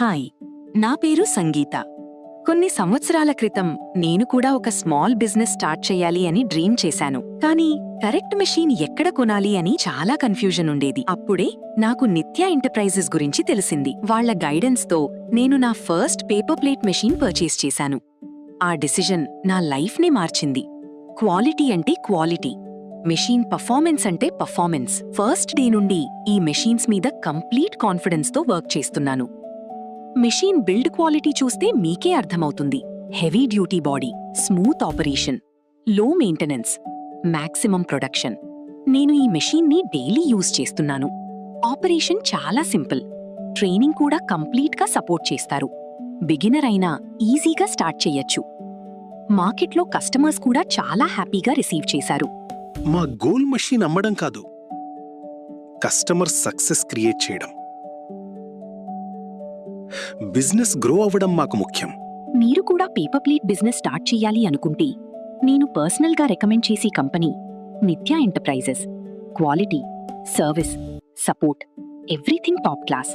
Hi, నా పేరు సంగీత. కొన్ని సంవత్సరాల క్రితం నేను కూడా ఒక స్మాల్ బిజినెస్ స్టార్ట్ చేయాలి అని డ్రీమ్ చేశాను. కానీ కరెక్ట్ మెషీన్ ఎక్కడ కొనాలి అని చాలా కన్ఫ్యూజన్ ఉండేది. అప్పుడే నాకు నిత్య ఎంటర్ప్రైజెస్ గురించి తెలిసింది. వాళ్ల గైడెన్స్తో నేను నా first paper plate machine purchase చేశాను. ఆ డిసిజన్ నా లైఫ్నే మార్చింది. క్వాలిటీ అంటే క్వాలిటీ, మెషీన్ పర్ఫార్మెన్స్ అంటే పర్ఫార్మెన్స్. ఫస్ట్ డే నుండి ఈ మెషీన్స్ మీద కంప్లీట్ కాన్ఫిడెన్స్తో వర్క్ చేస్తున్నాను. మెషీన్ బిల్డ్ క్వాలిటీ చూస్తే మీకే అర్థమవుతుంది. Heavy duty body, smooth operation, లో మెయింటెనెన్స్, మాక్సిమం ప్రొడక్షన్. నేను ఈ మెషీన్ని డైలీ యూజ్ చేస్తున్నాను. ఆపరేషన్ చాలా సింపుల్, ట్రైనింగ్ కూడా కంప్లీట్గా సపోర్ట్ చేస్తారు. బిగినర్ అయినా ఈజీగా స్టార్ట్ చెయ్యొచ్చు. మార్కెట్లో కస్టమర్స్ కూడా చాలా హ్యాపీగా రిసీవ్ చేశారు. మా గోల్ మెషీన్ అమ్మడం కాదు, కస్టమర్ సక్సెస్ క్రియేట్ చేయడం. బిజినెస్ గ్రో అవ్వడం మాకు ముఖ్యం. మీరు కూడా పేపర్ ప్లేట్ బిజినెస్ స్టార్ట్ చేయాలి అనుకుంటే నేను పర్సనల్గా రికమెండ్ చేసే కంపెనీ నిత్య enterprises. Quality, service, support, everything top class.